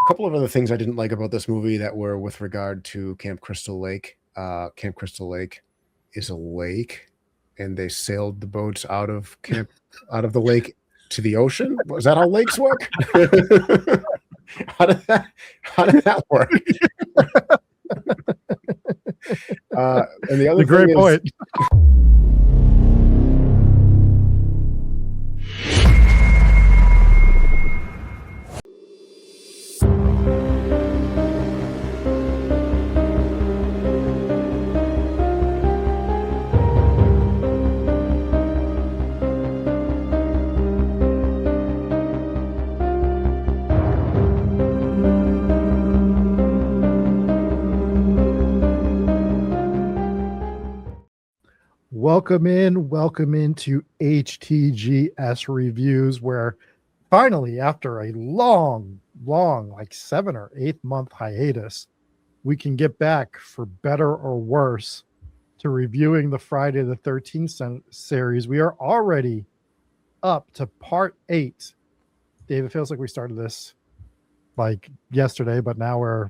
couple of other things I didn't like about this movie that were with regard to Camp Crystal Lake. Camp Crystal Lake is a lake, and they sailed the boats out of the lake to the ocean. Was that how lakes work? How did that work? And the other great point. Welcome into HTGS Reviews, where finally, after a long, like 7 or 8 month hiatus, we can get back for better or worse to reviewing the Friday the 13th series. We are already up to part 8. Dave, it feels like we started this like yesterday, but now we're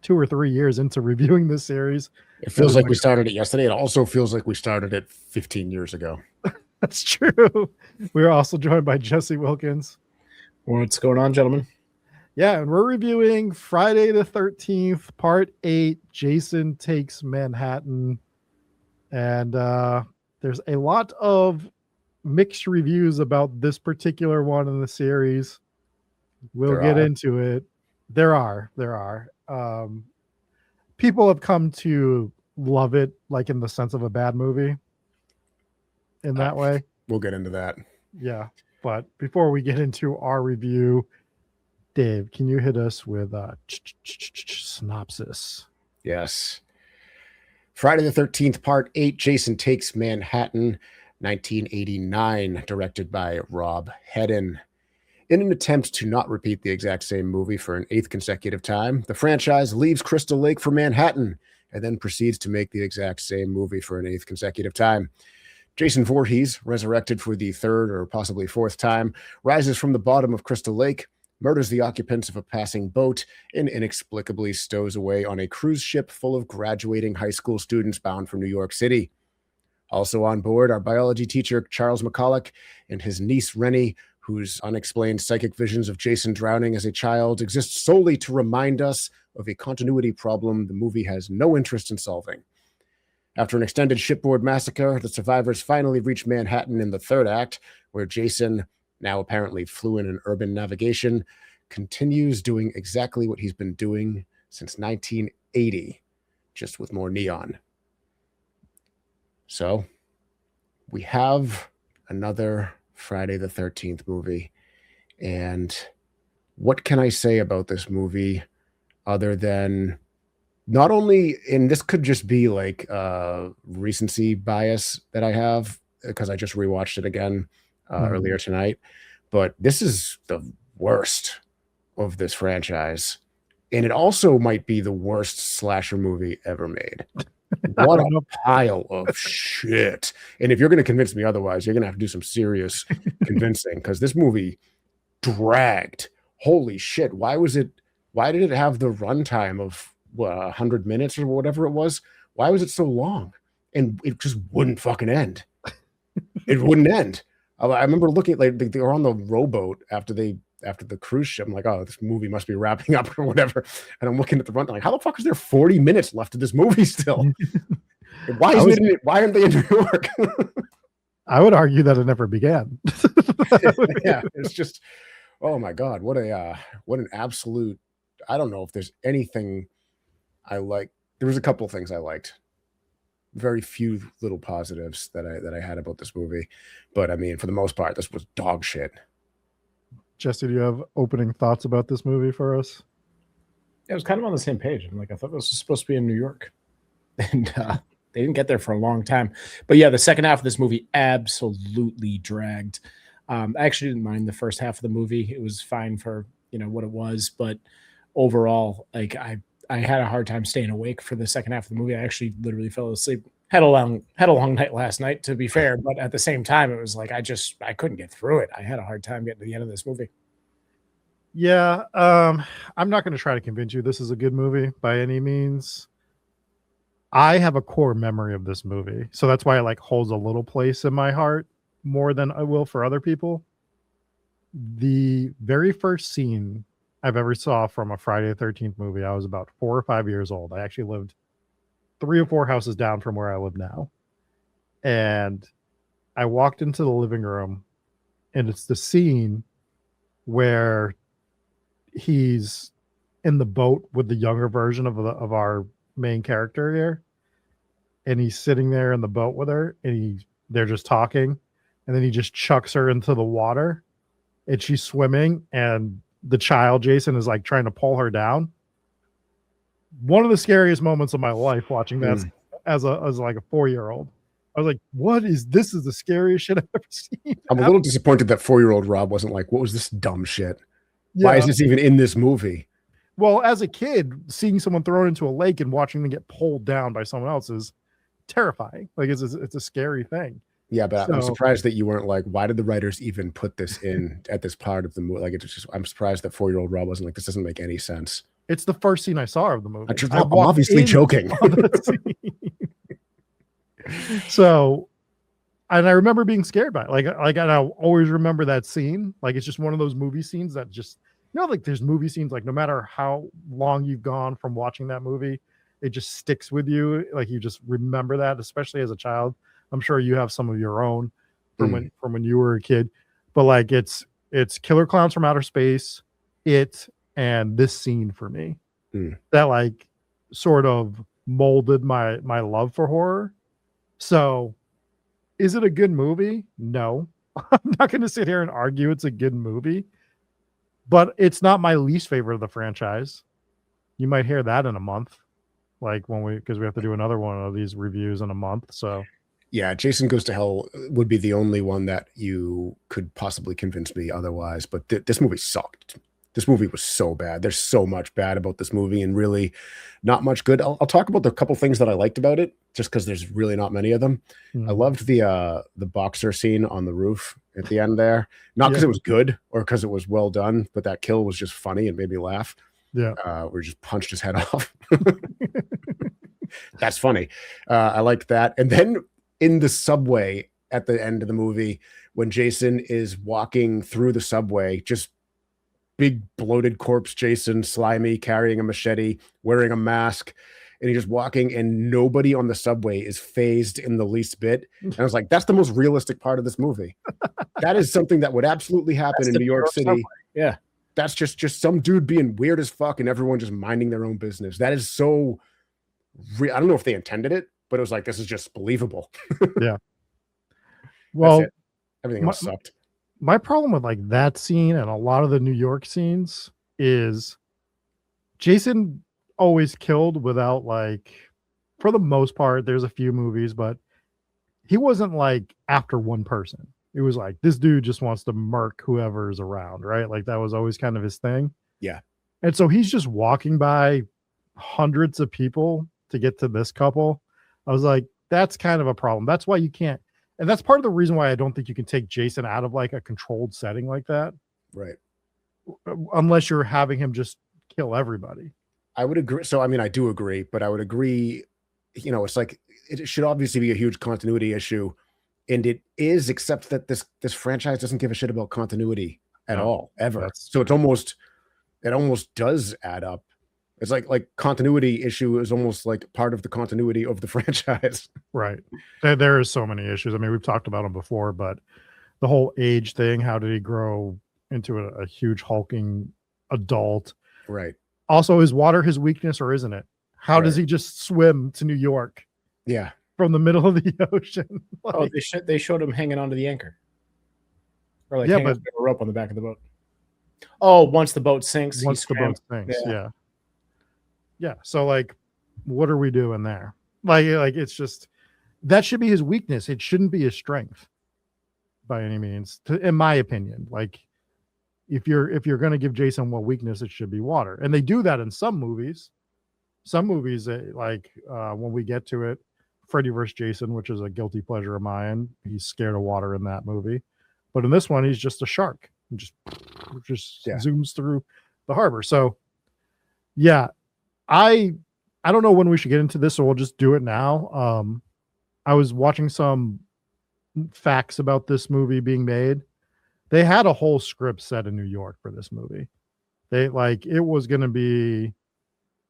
2 or 3 years into reviewing this series. It feels like we started it yesterday. It also feels like we started it 15 years ago. That's true. We're also joined by Jesse Wilkins. What's going on, gentlemen? Yeah, and we're reviewing Friday the 13th, Part 8, Jason Takes Manhattan. And there's a lot of mixed reviews about this particular one in the series. We'll get into it. There are. People have come to love it, like in the sense of a bad movie in that way. We'll get into that. Yeah. But before we get into our review, Dave, can you hit us with a synopsis? Yes. Friday the 13th, Part 8, Jason Takes Manhattan, 1989, directed by Rob Hedden. In an attempt to not repeat the exact same movie for an 8th consecutive time, the franchise leaves Crystal Lake for Manhattan and then proceeds to make the exact same movie for an 8th consecutive time. Jason Voorhees, resurrected for the 3rd or possibly 4th time, rises from the bottom of Crystal Lake, murders the occupants of a passing boat, and inexplicably stows away on a cruise ship full of graduating high school students bound for New York City. Also on board are biology teacher Charles McCulloch and his niece Rennie, whose unexplained psychic visions of Jason drowning as a child exist solely to remind us of a continuity problem the movie has no interest in solving. After an extended shipboard massacre, the survivors finally reach Manhattan in the 3rd act, where Jason, now apparently fluent in urban navigation, continues doing exactly what he's been doing since 1980, just with more neon. So, we have another Friday the 13th movie. And what can I say about this movie other than not only, and this could just be like recency bias that I have because I just rewatched it again earlier tonight, but this is the worst of this franchise. And it also might be the worst slasher movie ever made. What a pile of shit. And if you're going to convince me otherwise, you're going to have to do some serious convincing, because this movie dragged. Holy shit. Why did it have the runtime of 100 minutes or whatever it was? Why was it so long? And it just wouldn't fucking end. It wouldn't end. I remember looking at, like, they were on the rowboat after the cruise ship. I'm like, oh, this movie must be wrapping up or whatever. And I'm looking at the runtime, like, how the fuck is there 40 minutes left of this movie still? Why aren't they in New York? I would argue that it never began. Yeah, it's just, oh my God, what an absolute, I don't know if there's anything I like. There was a couple of things I liked. Very few little positives that I had about this movie. But I mean, for the most part, this was dog shit. Jesse, do you have opening thoughts about this movie for us? Yeah, I was kind of on the same page. I'm like, I thought this was supposed to be in New York. And they didn't get there for a long time. But yeah, the second half of this movie absolutely dragged. I actually didn't mind the first half of the movie. It was fine for, what it was. But overall, like, I had a hard time staying awake for the second half of the movie. I actually literally fell asleep. Had a long night last night, to be fair, but at the same time, it was like I couldn't get through it. I had a hard time getting to the end of this movie. Yeah, I'm not going to try to convince you this is a good movie by any means. I have a core memory of this movie, so that's why it like holds a little place in my heart more than I will for other people. The very first scene I've ever saw from a Friday the 13th movie, I was about 4 or 5 years old. I actually lived 3 or 4 houses down from where I live now. And I walked into the living room, and it's the scene where he's in the boat with the younger version of our main character here, and he's sitting there in the boat with her, and they're just talking, and then he just chucks her into the water, and she's swimming, and the child Jason is like trying to pull her down. One of the scariest moments of my life watching that as like a 4-year-old. I was like, "What is this? Is the scariest shit I've ever seen." I'm a little disappointed that 4-year-old Rob wasn't like, "What was this dumb shit? Why Yeah. is this even in this movie?" Well, as a kid, seeing someone thrown into a lake and watching them get pulled down by someone else is terrifying. Like it's a scary thing. Yeah, but I'm So surprised that you weren't like, "Why did the writers even put this in at this part of the movie?" Like, it's just, I'm surprised that 4-year-old Rob wasn't like, "This doesn't make any sense." it's the first scene I saw of the movie. I'm obviously joking. So, and I remember being scared by it. Like, and I always remember that scene. Like, it's just one of those movie scenes that just, like there's movie scenes, like no matter how long you've gone from watching that movie, it just sticks with you. Like you just remember that, especially as a child. I'm sure you have some of your own from when you were a kid, but like it's Killer Clowns from Outer Space, and this scene for me that like sort of molded my love for horror. So is it a good movie? No. I'm not going to sit here and argue it's a good movie, but it's not my least favorite of the franchise. You might hear that in a month, like because we have to do another one of these reviews in a month. So yeah, Jason Goes to Hell would be the only one that you could possibly convince me otherwise. But this movie sucked. This movie was so bad. There's so much bad about this movie, and really not much good. I'll talk about the couple things that I liked about it, just because there's really not many of them. I loved the boxer scene on the roof at the end there. Not because it was good or because it was well done, but that kill was just funny and made me laugh. Yeah, where he just punched his head off. That's funny. I liked that. And then in the subway at the end of the movie, when Jason is walking through the subway, just big bloated corpse Jason, slimy, carrying a machete, wearing a mask, and he's just walking, and nobody on the subway is phased in the least bit. And I was like, that's the most realistic part of this movie. That is something that would absolutely happen in New York City. Subway. Yeah. That's just some dude being weird as fuck and everyone just minding their own business. That is so I don't know if they intended it, but it was like, this is just believable. Yeah. Well, everything else sucked. My problem with like that scene and a lot of the New York scenes is Jason always killed without like, for the most part, there's a few movies, but he wasn't like after one person. It was like, this dude just wants to murk whoever's around, right? Like that was always kind of his thing. Yeah. And so he's just walking by hundreds of people to get to this couple. I was like, that's kind of a problem. That's why you can't. And that's part of the reason why I don't think you can take Jason out of like a controlled setting like that. Right. Unless you're having him just kill everybody. I would agree. So, I mean, I do agree, but I would agree, it's like, it should obviously be a huge continuity issue. And it is, except that this franchise doesn't give a shit about continuity at all, ever. So it almost does add up. It's like continuity issue is almost like part of the continuity of the franchise. Right. There is so many issues. I mean, we've talked about them before, but the whole age thing, how did he grow into a huge hulking adult? Right. Also, is water his weakness or isn't it? How does he just swim to New York? Yeah. From the middle of the ocean. Like, they showed him hanging onto the anchor. Or like hanging a rope on the back of the boat. Oh, once the boat sinks. Once the boat sinks, yeah. Yeah. So like, what are we doing there? Like it's just, that should be his weakness. It shouldn't be his strength by any means, in my opinion. Like if you're going to give Jason one weakness, it should be water. And they do that in some movies. Some movies, like when we get to it, Freddy vs. Jason, which is a guilty pleasure of mine. He's scared of water in that movie. But in this one, he's just a shark. and just Yeah. zooms through the harbor. So yeah, I don't know when we should get into this, so we'll just do it now. I was watching some facts about this movie being made. They had a whole script set in New York for this movie. It was going to be,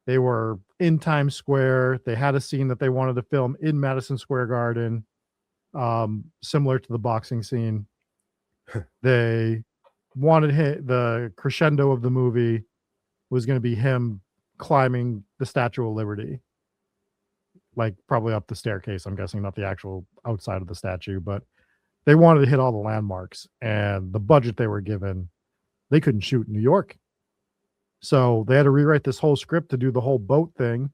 they were in Times Square. They had a scene that they wanted to film in Madison Square Garden, similar to the boxing scene. They wanted the crescendo of the movie was going to be him climbing the Statue of Liberty, like probably up the staircase. I'm guessing not the actual outside of the statue, but they wanted to hit all the landmarks, and the budget they were given, they couldn't shoot in New York. So they had to rewrite this whole script to do the whole boat thing.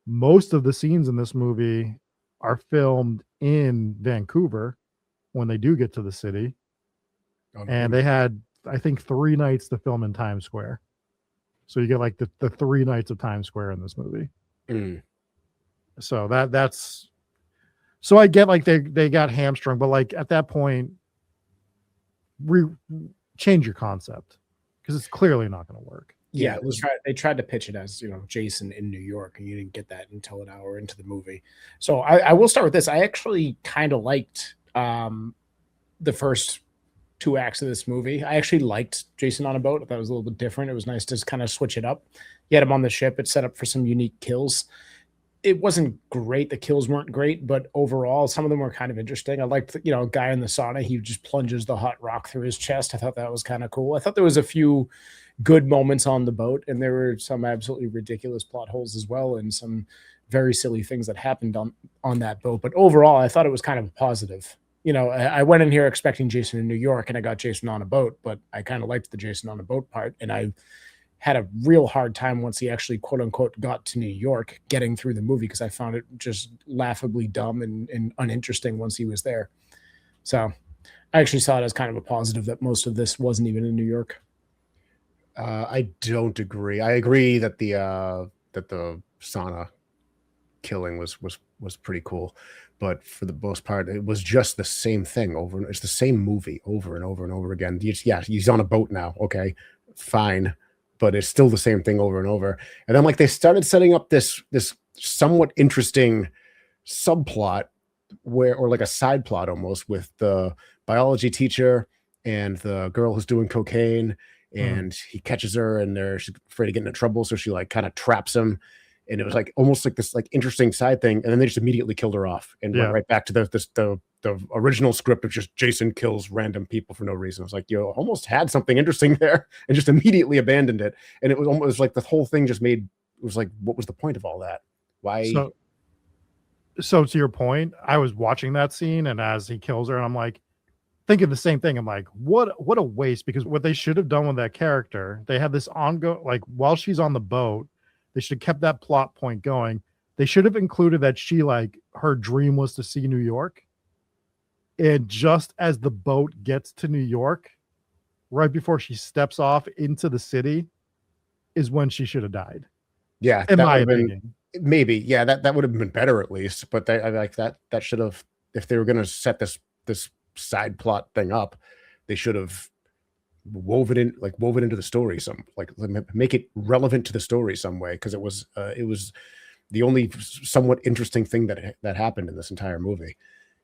Most of the scenes in this movie are filmed in Vancouver when they do get to the city. And they had, I think, 3 nights to film in Times Square. So you get like the 3 nights of Times Square in this movie. Mm. So that's, so I get like they got hamstrung, but like at that point, change your concept, because it's clearly not going to work. Yeah, they tried to pitch it as, Jason in New York, and you didn't get that until an hour into the movie. So I will start with this. I actually kind of liked the first 2 acts of this movie. I actually liked Jason on a boat. I thought it was a little bit different. It was nice to kind of switch it up. You had him on the ship. It set up for some unique kills. It wasn't great. The kills weren't great, but overall, some of them were kind of interesting. I liked, a guy in the sauna. He just plunges the hot rock through his chest. I thought that was kind of cool. I thought there was a few good moments on the boat, and there were some absolutely ridiculous plot holes as well, and some very silly things that happened on that boat. But overall, I thought it was kind of positive. I went in here expecting Jason in New York, and I got Jason on a boat, but I kind of liked the Jason on a boat part, and I had a real hard time once he actually, quote unquote, got to New York getting through the movie, because I found it just laughably dumb and uninteresting once he was there. So I actually saw it as kind of a positive that most of this wasn't even in New York. I don't agree. I agree that the sauna killing was pretty cool, but for the most part, it was just the same thing over. It's the same movie over and over and over again. He's on a boat now. Okay, fine, but it's still the same thing over and over. And then like they started setting up this somewhat interesting subplot or like a side plot almost, with the biology teacher and the girl who's doing cocaine. And he catches her, and she's afraid of getting in trouble, so she like kind of traps him. And it was like almost like this like interesting side thing, and then they just immediately killed her off and went right back to the original script of just Jason kills random people for no reason. I was like, you almost had something interesting there, and just immediately abandoned it. And it was almost like the whole thing just made, it was like, what was the point of all that? Why? So to your point, I was watching that scene, and as he kills her, and I'm like, thinking the same thing. I'm like, what a waste, because what they should have done with that character, they had this ongoing, like while she's on the boat, they should have kept that plot point going. They should have included that she, like, her dream was to see New York. And just as the boat gets to New York, right before she steps off into the city, is when she should have died. Yeah, in my opinion. Maybe, yeah, that would have been better at least. But I like that should have, if they were going to set this side plot thing up, they should have woven into the story, make it relevant to the story some way, because it was the only somewhat interesting thing that happened in this entire movie.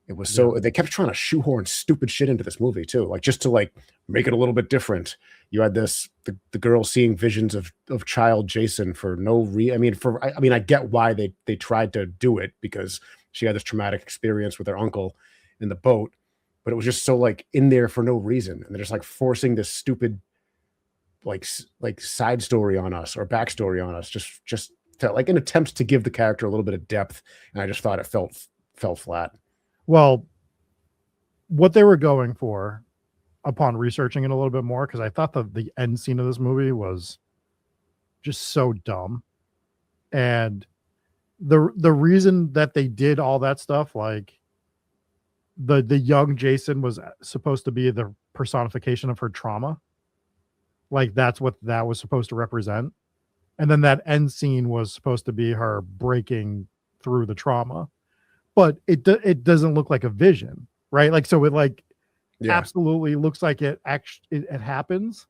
It was they kept trying to shoehorn stupid shit into this movie too, like just to like make it a little bit different. You had the girl seeing visions of child Jason for no reason. I get why they tried to do it, because she had this traumatic experience with her uncle in the boat, but it was just so like in there for no reason, and they're just like forcing this stupid like side story on us or backstory on us, just to, like, an attempt to give the character a little bit of depth, and I just thought it fell flat. Well, what they were going for, upon researching it a little bit more, because I thought the end scene of this movie was just so dumb, and the reason that they did all that stuff, like the young Jason was supposed to be the personification of her trauma. Like that's what that was supposed to represent. And then that end scene was supposed to be her breaking through the trauma. But it doesn't look like a vision, right? Like, so it like Yeah. absolutely looks like it actually it happens,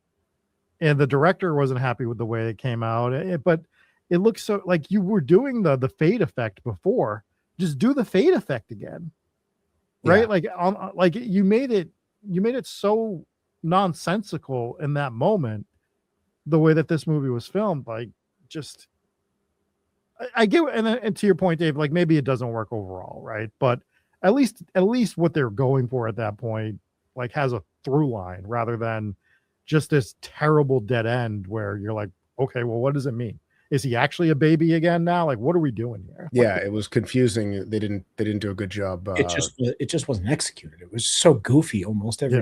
and the director wasn't happy with the way it came out. But it looks so like you were doing the fade effect before. Just do the fade effect again, right? Yeah. Like you made it so nonsensical in that moment. The way that this movie was filmed, like just I get, and to your point, Dave, like maybe it doesn't work overall, right? But at least what they're going for at that point, like has a through line rather than just this terrible dead end where you're like, okay, well, what does it mean? Is he actually a baby again now? Like, what are we doing here? Yeah, it was confusing. They didn't do a good job. It just wasn't executed. It was so goofy almost every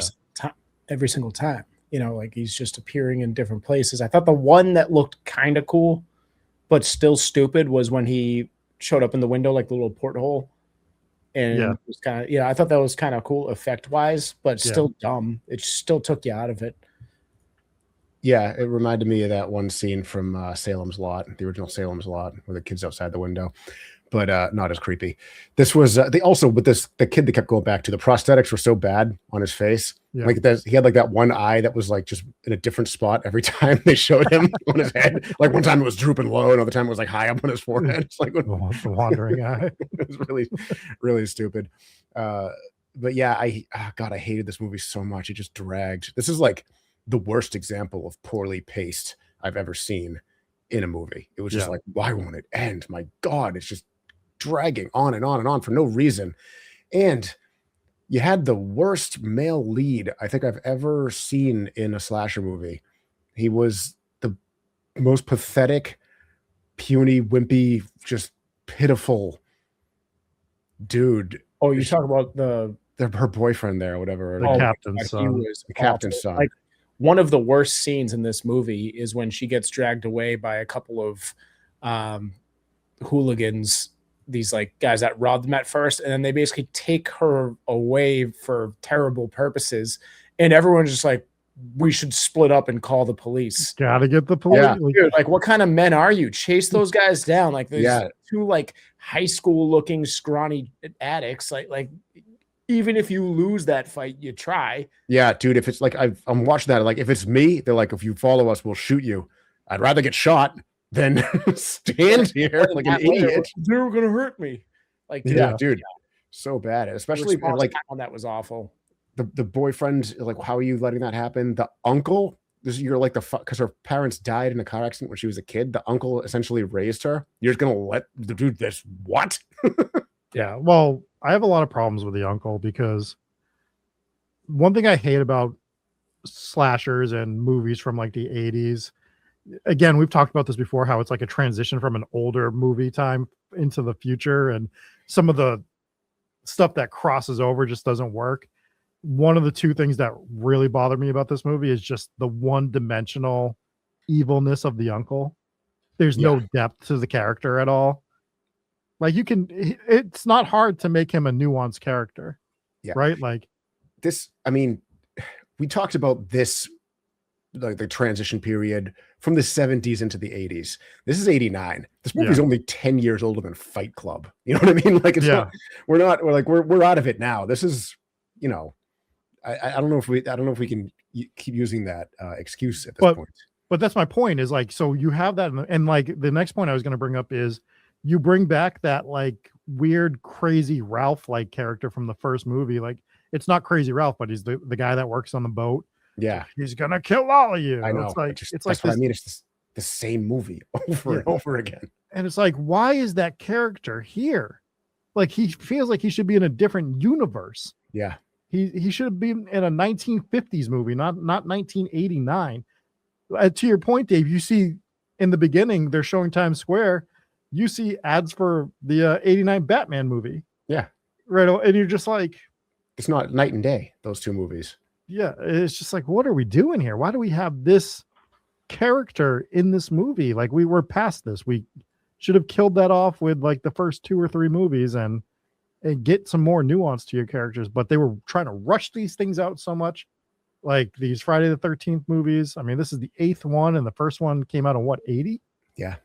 single time. You know, like he's just appearing in different places. I thought the one that looked kind of cool, but still stupid, was when he showed up in the window, like the little porthole. And it was kind of, I thought that was kind of cool effect wise, but still dumb. It still took you out of it. Yeah, it reminded me of that one scene from Salem's Lot, the original Salem's Lot, where the kid's outside the window, but not as creepy. This was they also with the kid that kept going back to, the prosthetics were so bad on his face. Yeah. Like he had like that one eye that was like just in a different spot every time they showed him on his head. Like one time it was drooping low, another time it was like high up on his forehead. It's like The wandering eye. it was really, really stupid. But yeah, God, I hated this movie so much. It just dragged. This is like the worst example of poorly paced I've ever seen in a movie. It was just like, why won't it end? My God, it's just dragging on and on and on for no reason. And you had the worst male lead I think I've ever seen in a slasher movie. He was the most pathetic, puny, wimpy, just pitiful dude. Oh, you talk about her boyfriend there, or whatever. The captain's son. He was the captain's son. Like, one of the worst scenes in this movie is when she gets dragged away by a couple of hooligans, these like guys that robbed them at first, and then they basically take her away for terrible purposes, and everyone's just like, we should split up and call the police. Gotta get the police. Yeah. Dude, like, what kind of men are you? Chase those guys down. Like, there's two like high school looking scrawny addicts. Like even if you lose that fight, you try. Yeah, dude. If it's like I'm watching that, like if it's me, they're like, if you follow us, we'll shoot you. I'd rather get shot than stand here like an idiot. They were gonna hurt me. Like, dude, so bad. Especially like that was awful. The boyfriend, like, how are you letting that happen? The uncle, you're like because her parents died in a car accident when she was a kid. The uncle essentially raised her. You're just gonna let the dude this what? Yeah, well, I have a lot of problems with the uncle because one thing I hate about slashers and movies from like the 80s, again, we've talked about this before, how it's like a transition from an older movie time into the future, and some of the stuff that crosses over just doesn't work. One of the two things that really bother me about this movie is just the one-dimensional evilness of the uncle. There's no depth to the character at all. Like it's not hard to make him a nuanced character. Yeah. Right. Like this, I mean, we talked about this, like the transition period from the 70s into the 80s. This is 89. This movie is only 10 years older than Fight Club. You know what I mean? Like it's not, we're out of it now. This is, I don't know if we can keep using that excuse at this point. But that's my point, is like, so you have that. And like the next point I was going to bring up is, you bring back that like weird, crazy Ralph like character from the first movie. Like, it's not Crazy Ralph, but he's the guy that works on the boat. Yeah. He's going to kill all of you. I know. It's like, that's what I mean. It's the same movie over and over again. And it's like, why is that character here? Like, he feels like he should be in a different universe. Yeah. He should have been in a 1950s movie, not 1989. To your point, Dave, you see in the beginning, they're showing Times Square. You see ads for the 89 Batman movie. Yeah. Right. And you're just like, it's not night and day, those two movies. Yeah. It's just like, what are we doing here? Why do we have this character in this movie? Like, we were past this. We should have killed that off with like the first 2 or 3 movies and get some more nuance to your characters. But they were trying to rush these things out so much. Like these Friday the 13th movies. I mean, this is the 8th one, and the first one came out in what, 80? Yeah.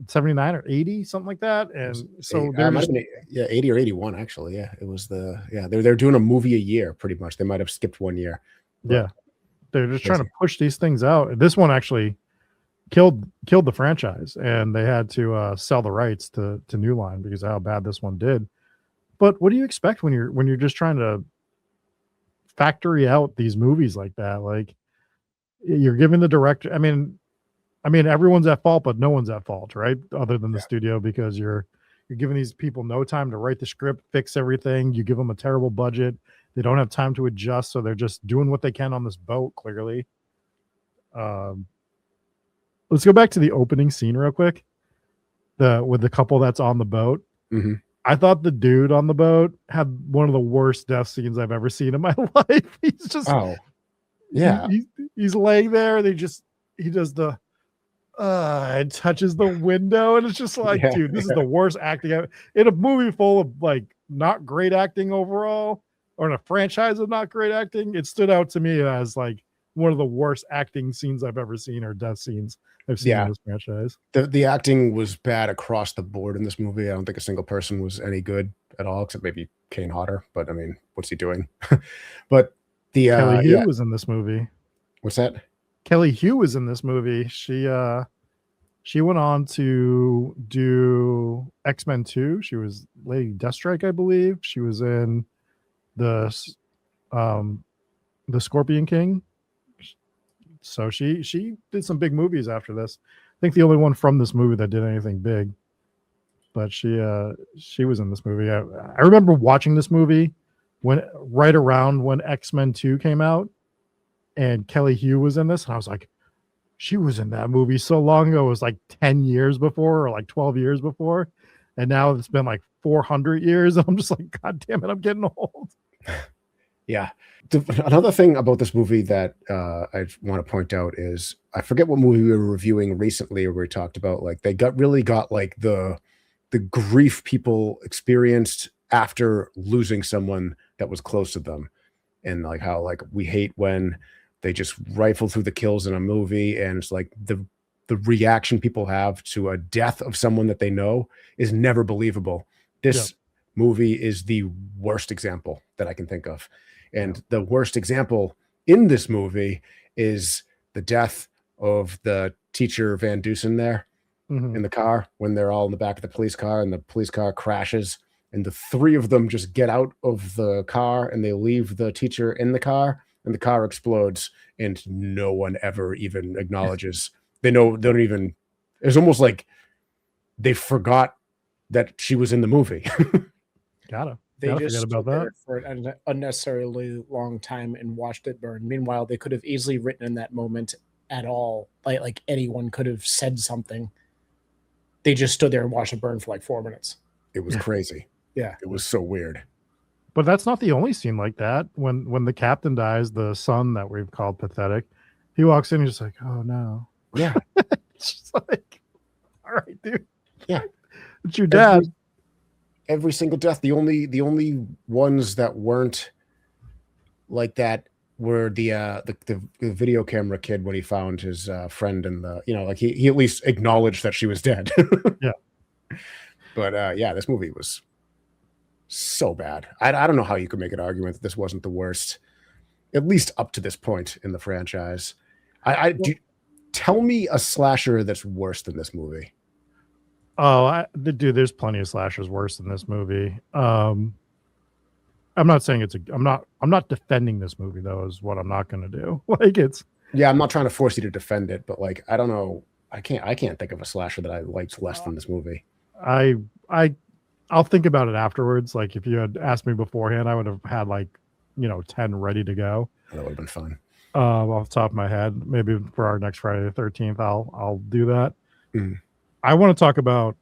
79 or 80, something like that. And so It might have been 80 or 81 actually. Yeah, it was they're doing a movie a year pretty much. They might have skipped 1 year. Yeah, they're just trying to push these things out. This one actually killed the franchise, and they had to sell the rights to New Line because of how bad this one did. But what do you expect when you're just trying to factory out these movies like that? Like, you're giving the director, I mean everyone's at fault, but no one's at fault, right? Other than the studio, because you're giving these people no time to write the script, fix everything. You give them a terrible budget. They don't have time to adjust, so they're just doing what they can on this boat, clearly. Let's go back to the opening scene real quick. With the couple that's on the boat. Mm-hmm. I thought the dude on the boat had one of the worst death scenes I've ever seen in my life. He's just he's laying there, and he does the it touches the window, and it's just like, dude, this is the worst acting in a movie full of like not great acting overall, or in a franchise of not great acting. It stood out to me as like one of the worst acting scenes I've ever seen, or death scenes I've seen in this franchise. The acting was bad across the board in this movie. I don't think a single person was any good at all, except maybe Kane Hodder. But I mean, what's he doing? But the Kelly Hu was in this movie. What's that? Kelly Hu was in this movie. She went on to do X-Men 2. She was Lady Deathstrike, I believe. She was in the Scorpion King. So she did some big movies after this. I think the only one from this movie that did anything big. But she was in this movie. I remember watching this movie right around when X-Men 2 came out, and Kelly Hu was in this, and I was like, she was in that movie so long ago. It was like 10 years before, or like 12 years before. And now it's been like 400 years. And I'm just like, God damn it, I'm getting old. Yeah. Another thing about this movie that I want to point out is, I forget what movie we were reviewing recently, where we talked about like they really got like the grief people experienced after losing someone that was close to them, and like how like we hate when they just rifle through the kills in a movie, and it's like the reaction people have to a death of someone that they know is never believable. This movie is the worst example that I can think of. And the worst example in this movie is the death of the teacher Van Dusen there in the car, when they're all in the back of the police car and the police car crashes, and the three of them just get out of the car and they leave the teacher in the car, and the car explodes, and no one ever even acknowledges. They don't even, it's almost like they forgot that she was in the movie. They just forgot about that for an unnecessarily long time and watched it burn. Meanwhile, they could have easily written in that moment at all. Like anyone could have said something. They just stood there and watched it burn for like 4 minutes. It was crazy. Yeah. It was so weird. But that's not the only scene like that. When the captain dies, the son that we've called pathetic, he walks in and he's just like, oh no. Yeah. It's just like, all right, dude. Yeah. It's your dad. Every single death. The only ones that weren't like that were the video camera kid, when he found his friend in the, like he at least acknowledged that she was dead. Yeah. But this movie was so bad. I don't know how you could make an argument that this wasn't the worst, at least up to this point in the franchise. Tell me a slasher that's worse than this movie. Oh, dude, there's plenty of slashers worse than this movie. I'm not saying I'm not defending this movie, though, is what I'm not going to do. Like, it's. Yeah, I'm not trying to force you to defend it, but like, I don't know. I can't think of a slasher that I liked less than this movie. I'll think about it afterwards. Like, if you had asked me beforehand, I would have had like, 10 ready to go. That would have been fun. Off the top of my head, maybe for our next Friday the 13th, I'll do that. I want to talk about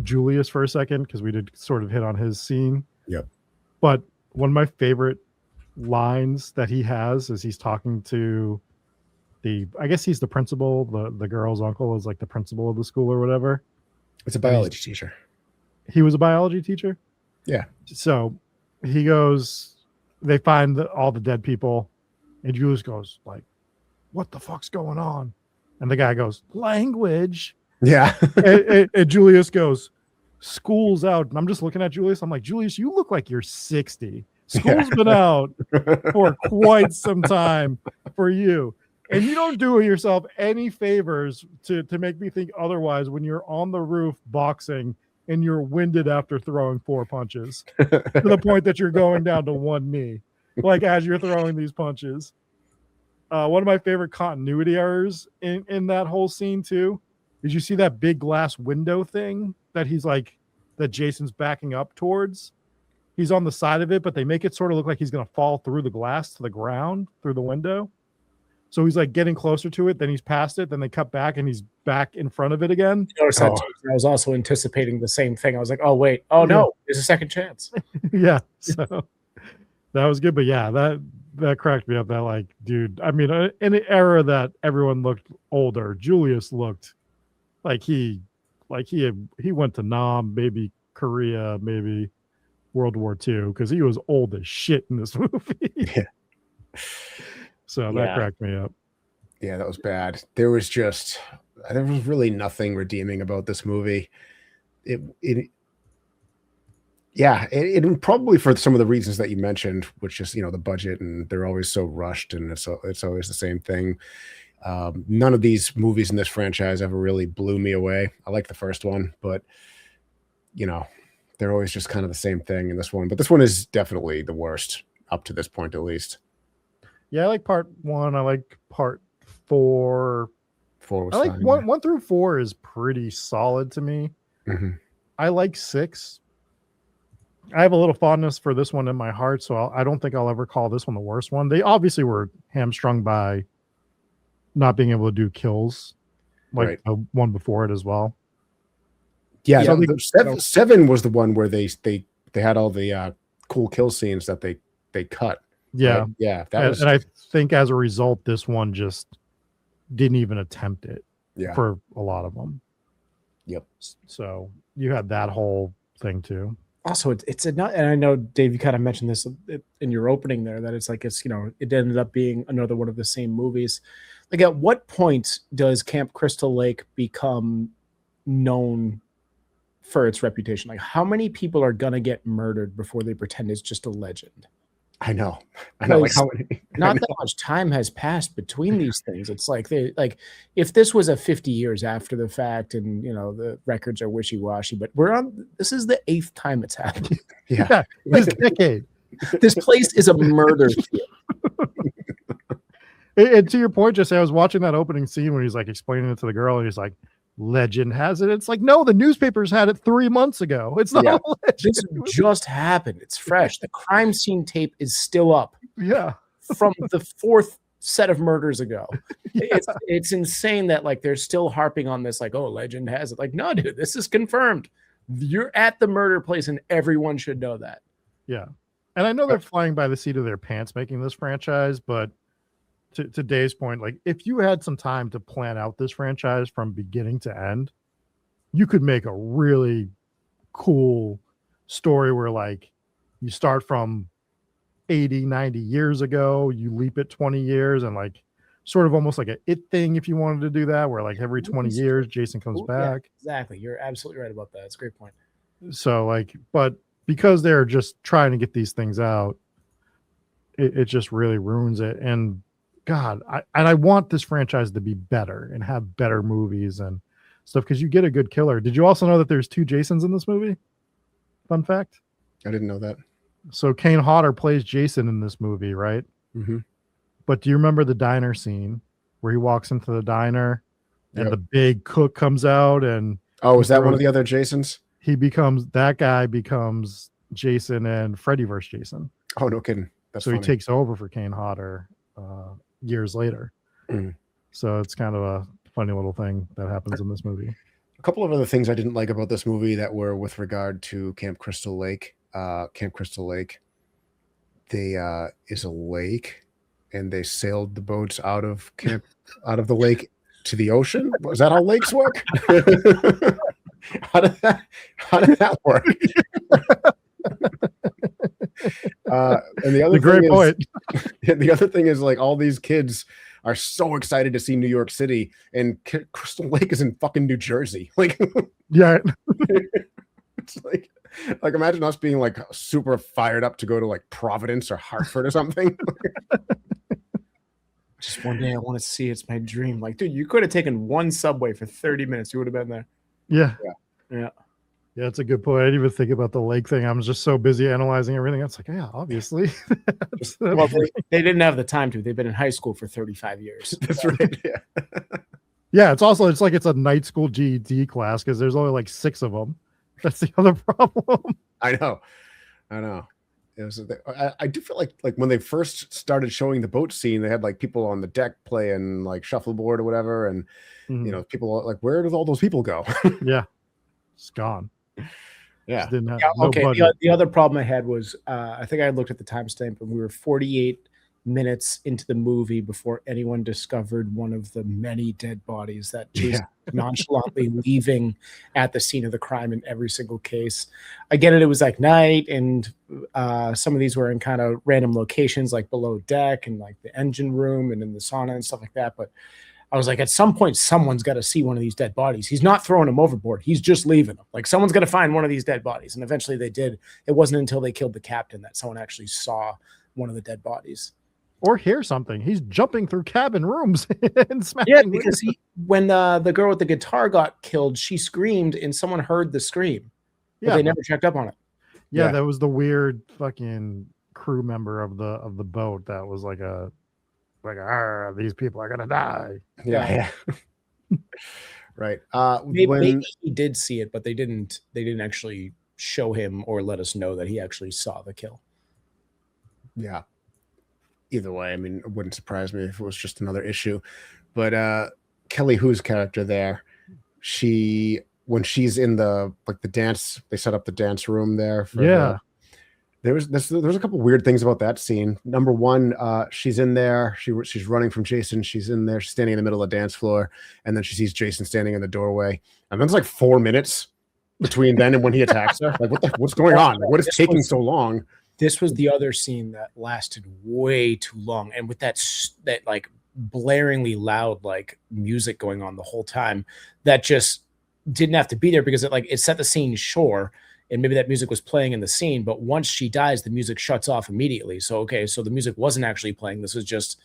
Julius for a second, because we did sort of hit on his scene. Yep. But one of my favorite lines that he has is he's talking to I guess he's the principal. The girl's uncle is like the principal of the school or whatever. It's a biology teacher. He was a biology teacher? Yeah. So he goes, they find all the dead people, and Julius goes like, what the fuck's going on? And the guy goes, language. Yeah. And Julius goes, school's out. And I'm just looking at Julius. I'm like, Julius, you look like you're 60. School's been out for quite some time for you. And you don't do yourself any favors to make me think otherwise when you're on the roof boxing and you're winded after throwing 4 punches to the point that you're going down to one knee, like as you're throwing these punches. One of my favorite continuity errors in that whole scene too is you see that big glass window thing that that Jason's backing up towards. He's on the side of it, but they make it sort of look like he's going to fall through the glass to the ground through the window. So he's like getting closer to it, then he's past it, then they cut back and he's back in front of it again. I was also anticipating the same thing. I was like, oh wait, oh no, there's a second chance. Yeah, so that was good. But yeah, that cracked me up. That like, dude, I mean, in an era that everyone looked older, Julius looked like he went to Nam, maybe Korea, maybe World War II, because he was old as shit in this movie. Yeah. So that cracked me up. Yeah, that was bad. There was really nothing redeeming about this movie. It probably for some of the reasons that you mentioned, which is, the budget, and they're always so rushed, and it's always the same thing. None of these movies in this franchise ever really blew me away. I like the first one, but they're always just kind of the same thing in this one. But this one is definitely the worst up to this point, at least. Yeah, I like part 1. I like part 4. 4 was I like fine, 1 through 4 is pretty solid to me. Mm-hmm. I like 6. I have a little fondness for this one in my heart, so I don't think I'll ever call this one the worst one. They obviously were hamstrung by not being able to do kills like the one before it as well. Yeah, so 7 was the one where they had all the cool kill scenes that they cut. Yeah, right? Yeah. And I think as a result, this one just didn't even attempt it. Yeah. For a lot of them. Yep. So you had that whole thing too. Also, it's and I know Dave, you kind of mentioned this in your opening there, that it's it ended up being another one of the same movies. Like, at what point does Camp Crystal Lake become known for its reputation? Like, how many people are gonna get murdered before they pretend it's just a legend? I know. Like, how many? Not that much time has passed between these things. It's like if this was a 50 years after the fact, and the records are wishy-washy, but this is the 8th time it's happened. Yeah, this decade. This place is a murder field. And to your point, Jesse, I was watching that opening scene when he's like explaining it to the girl, and he's like, legend has it. It's like, no, the newspapers had it 3 months ago. It's not a legend. This just happened. It's fresh. The crime scene tape is still up. Yeah. From the 4th set of murders ago. It's insane that they're still harping on this, oh, legend has it. Like, no, dude, this is confirmed. You're at the murder place and everyone should know that. Yeah. And I know they're flying by the seat of their pants making this franchise, but to Dave's point, if you had some time to plan out this franchise from beginning to end, you could make a really cool story where you start from 80, 90 years ago, you leap it 20 years, and sort of almost like a It thing, if you wanted to do that, where every 20 years Jason comes back. Yeah, exactly. You're absolutely right about that. It's a great point. So but because they're just trying to get these things out, it just really ruins it. And God, I want this franchise to be better and have better movies and stuff, because you get a good killer. Did you also know that there's 2 Jasons in this movie? Fun fact. I didn't know that. So Kane Hodder plays Jason in this movie, right? Mm-hmm. But do you remember the diner scene where he walks into the diner and the big cook comes out? And is that one of the other Jasons? That guy becomes Jason and Freddy vs. Jason. Oh, no kidding. That's funny. He takes over for Kane Hodder years later. So it's kind of a funny little thing that happens in this movie. A couple of other things I didn't like about this movie that were with regard to Camp Crystal Lake. Camp Crystal Lake, is a lake, and they sailed the boats out of the lake to the ocean. Is that how lakes work? How did that work? And the other great point. The other thing is all these kids are so excited to see New York City, and Crystal Lake is in fucking New Jersey. Like, Yeah. it's like imagine us being like super fired up to go to like Providence or Hartford or something. Just one day I want to see. It's my dream. Like, dude, you could have taken one subway for 30 minutes. You would have been there. Yeah. Yeah. Yeah, that's a good point. I didn't even think about the lake thing. I'm just so busy analyzing everything. It's like, yeah, obviously. Well, they didn't have the time to. They've been in high school for 35 years. That's right. Yeah. Yeah, it's like it's a night school GED class because there's only like 6 of them. That's the other problem. I know. It was, I do feel like when they first started showing the boat scene, they had like people on the deck playing like shuffleboard or whatever, and you know, people like, where did all those people go? Yeah, it's gone. Yeah. Just didn't have, Yeah, no okay. budget. The other problem I had was I think I looked at the timestamp and we were 48 minutes into the movie before anyone discovered one of the many dead bodies that Jason nonchalantly leaving at the scene of the crime in every single case. I get it. It was like night, and some of these were in kind of random locations, like below deck and like the engine room and in the sauna and stuff like that. But I was like, at some point, someone's got to see one of these dead bodies. He's not throwing them overboard. He's just leaving them. Like, someone's got to find one of these dead bodies. And eventually they did. It wasn't until they killed the captain that someone actually saw one of the dead bodies. Or hear something. He's jumping through cabin rooms and smashing. Yeah, because when the girl with the guitar got killed, she screamed and someone heard the scream. But they never checked up on it. Yeah, that was the weird fucking crew member of the boat that was like these people are gonna die. Yeah. Right. Maybe he did see it, but they didn't actually show him or let us know that he actually saw the kill. Yeah. Either way, I mean, it wouldn't surprise me if it was just another issue. But Kelly Hu's character there, when she's in the dance, they set up the dance room there. There was a couple weird things about that scene. Number one, she's in there. She's running from Jason. She's in there. She's standing in the middle of the dance floor, and then she sees Jason standing in the doorway. And then it's like 4 minutes between then and when he attacks her. Like, what's going on? Like, what is taking so long? This was the other scene that lasted way too long, and with that like blaringly loud like music going on the whole time, that just didn't have to be there because it set the scene sure. And maybe that music was playing in the scene, but once she dies, the music shuts off immediately. So, okay, so the music wasn't actually playing. This was just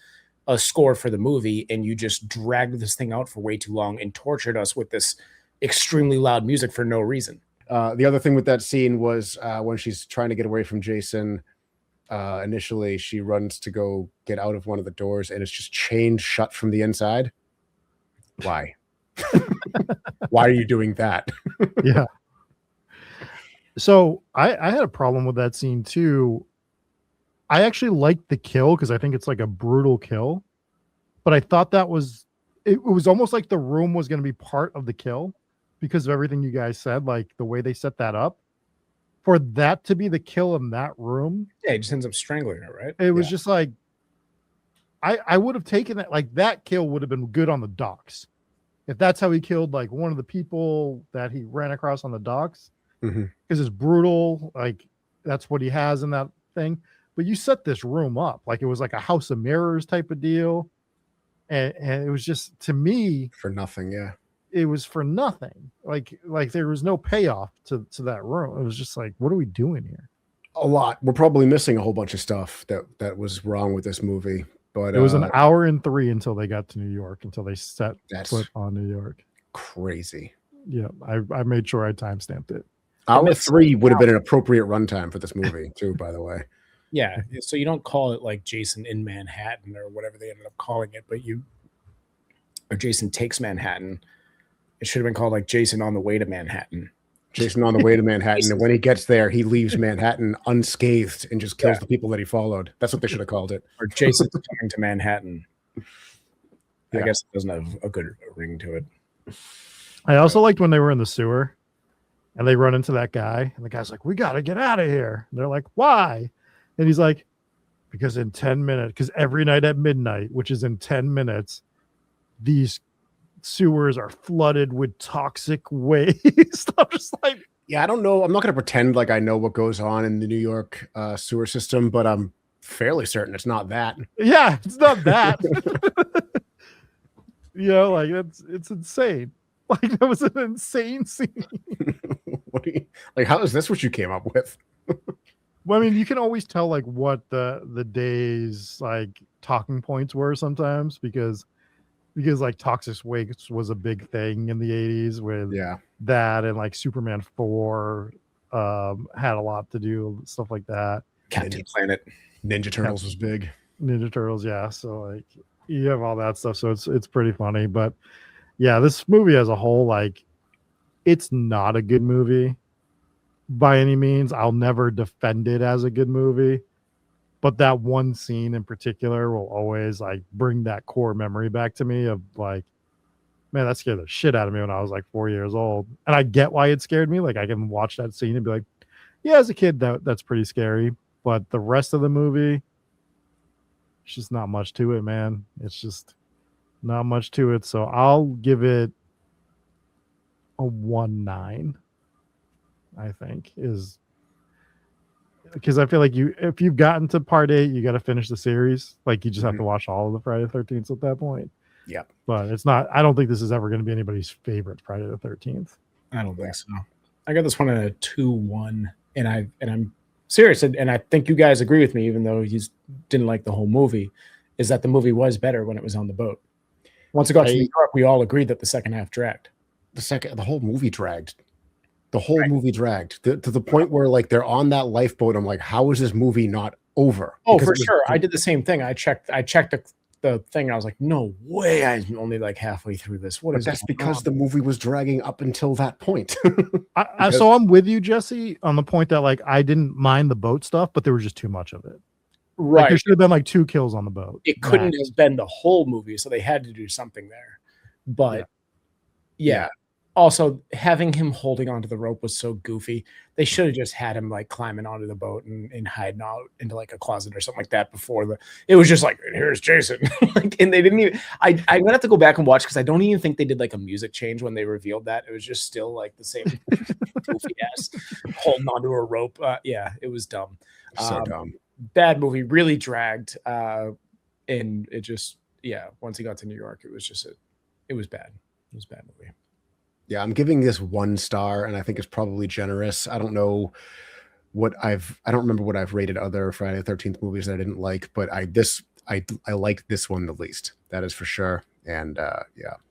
a score for the movie, and you just dragged this thing out for way too long and tortured us with this extremely loud music for no reason. The other thing with that scene was when she's trying to get away from Jason, initially she runs to go get out of one of the doors, and it's just chained shut from the inside. Why? Why are you doing that? Yeah. So I had a problem with that scene too. I actually liked the kill because I think it's like a brutal kill, but I thought it was almost like the room was going to be part of the kill because of everything you guys said, like the way they set that up. For that to be the kill in that room, yeah, he just ends up strangling her, right? It was just like I would have taken that, like that kill would have been good on the docks if that's how he killed like one of the people that he ran across on the docks. Because it's brutal, like that's what he has in that thing. But you set this room up like it was like a House of Mirrors type of deal, and it was just, to me, for nothing. Yeah, it was for nothing. Like there was no payoff to that room. It was just like, what are we doing here? A lot. We're probably missing a whole bunch of stuff that was wrong with this movie. But it was an hour and 3 until they got to New York, until they set foot on New York. Crazy. Yeah, I made sure I timestamped it. Hour 3 would have been an appropriate runtime for this movie, too, by the way. Yeah, so you don't call it like Jason in Manhattan or whatever they ended up calling it, or Jason Takes Manhattan. It should have been called like Jason on the Way to Manhattan. Jason on the Way to Manhattan, and when he gets there, he leaves Manhattan unscathed and just kills the people that he followed. That's what they should have called it. Or Jason's coming to Manhattan. I guess it doesn't have a good ring to it. I also liked when they were in the sewer. And they run into that guy, and the guy's like, "We got to get out of here." And they're like, "Why?" And he's like, "Because in 10 minutes, because every night at midnight, which is in 10 minutes, these sewers are flooded with toxic waste." I'm just like, yeah, I don't know. I'm not going to pretend like I know what goes on in the New York sewer system, but I'm fairly certain it's not that. Yeah, it's not that. Like it's insane. Like that was an insane scene. What do you like? How is this what you came up with? Well, I mean, you can always tell like what the day's like talking points were sometimes because like toxic waste was a big thing in the 80s with Yeah. that, and like Superman 4 had a lot to do, stuff like that. Captain Planet. Ninja Turtles was big. Ninja Turtles, yeah. So like you have all that stuff, so it's pretty funny. But yeah, this movie as a whole, like, it's not a good movie by any means. I'll never defend it as a good movie, but that one scene in particular will always like bring that core memory back to me of like, man, that scared the shit out of me when I was like 4 years old. And I get why it scared me. Like I can watch that scene and be like, yeah, as a kid that's pretty scary. But the rest of the movie, it's just not much to it, man. It's just not much to it. So I'll give it a 1.9, I think, is because I feel like if you've gotten to part 8, you got to finish the series. Like you just have to watch all of the Friday the 13th at that point. Yeah. But it's not, I don't think this is ever going to be anybody's favorite Friday the 13th. I don't think so. I got this one at a 2-1, and I'm serious, and I think you guys agree with me, even though you didn't like the whole movie, is that the movie was better when it was on the boat. Once it got to New York, we all agreed that the second half dragged. The whole movie dragged. The whole movie dragged to the point where like they're on that lifeboat. I'm like, how is this movie not over? Oh, for sure. I did the same thing. I checked the thing. And I was like, no way. I'm only like halfway through this. That's because the movie was dragging up until that point. So I'm with you, Jesse, on the point that like I didn't mind the boat stuff, but there was just too much of it. Right. Like, there should have been like 2 kills on the boat. It couldn't have been the whole movie, so they had to do something there. But yeah. Also, having him holding onto the rope was so goofy. They should have just had him like climbing onto the boat and hiding out into like a closet or something like that before it was just like, here's Jason. Like, and they didn't even, I'm gonna have to go back and watch because I don't even think they did like a music change when they revealed that. It was just still like the same goofy ass holding onto a rope. Yeah, it was dumb. So dumb. Bad movie, really dragged. And it just, once he got to New York, it was just it was bad. It was a bad movie. Yeah, I'm giving this 1 star, and I think it's probably generous. I don't know I don't remember what I've rated other Friday the 13th movies that I didn't like, but I like this one the least. That is for sure. And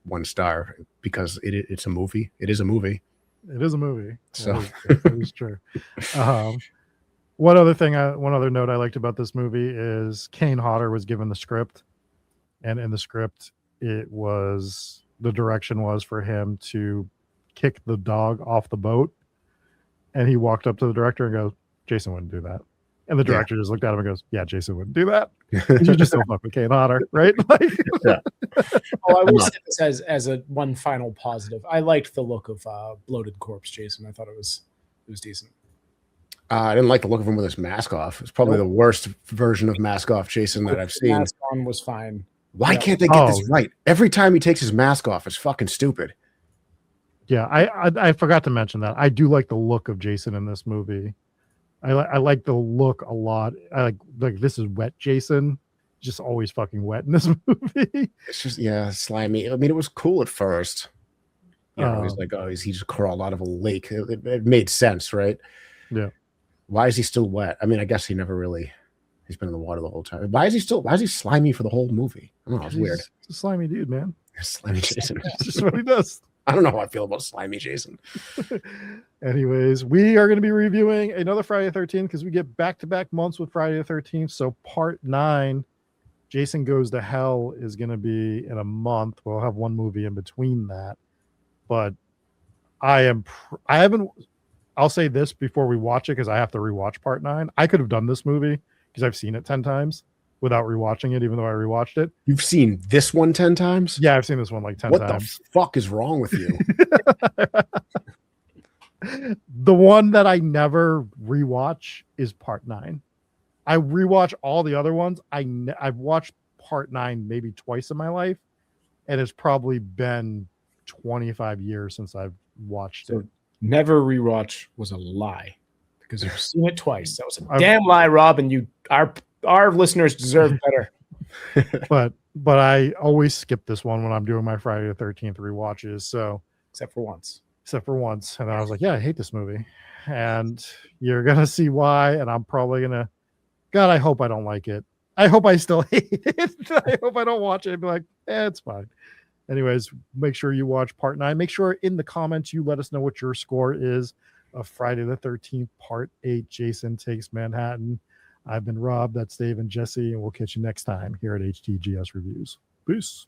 1 star because it's a movie. It is a movie. It is a movie. So that is true. One other note I liked about this movie is Kane Hodder was given the script, and in the script, the direction was for him to kick the dog off the boat. And he walked up to the director and goes, Jason wouldn't do that. And the director just looked at him and goes, yeah, Jason wouldn't do that. You just don't fuck with Kane Hodder, right? Like, I will say this as a one final positive. I liked the look of bloated corpse Jason. I thought it was decent. I didn't like the look of him with his mask off. It's probably the worst version of mask off Jason that I've seen. Mask on was fine. Why can't they get this right? Every time he takes his mask off, it's fucking stupid. Yeah, I forgot to mention that. I do like the look of Jason in this movie. I like the look a lot. I like this is wet Jason. Just always fucking wet in this movie. It's just slimy. I mean, it was cool at first. He's like, he just crawled out of a lake. It made sense, right? Yeah. Why is he still wet? I mean, I guess he's been in the water the whole time. Why is he slimy for the whole movie? I don't know. It's weird. He's a slimy dude, man. Slimy Jason. That's just what he does. I don't know how I feel about slimy Jason. Anyways, we are going to be reviewing another Friday the 13th because we get back-to-back months with Friday the 13th. So part 9, Jason Goes to Hell, is going to be in a month. We'll have one movie in between that. But I'll say this before we watch it because I have to rewatch part 9. I could have done this movie because I've seen it 10 times without rewatching it, even though I rewatched it. You've seen this one 10 times? Yeah, I've seen this one like 10 times. What the fuck is wrong with you? The one that I never rewatch is part 9. I rewatch all the other ones. I've watched part 9 maybe twice in my life, and it's probably been 25 years since I've watched it. Never rewatch was a lie because you've seen it twice. That was a damn lie, Rob, and our listeners deserve better. but I always skip this one when I'm doing my Friday the 13th rewatches. So except for once. And I was like, yeah, I hate this movie, and you're gonna see why. And I'm probably gonna, God, I hope I don't like it. I hope I still hate it. I hope I don't watch it and be like, it's fine. Anyways, make sure you watch part 9. Make sure in the comments you let us know what your score is of Friday the 13th, part 8, Jason Takes Manhattan. I've been Rob, that's Dave and Jesse, and we'll catch you next time here at HTGS Reviews. Peace.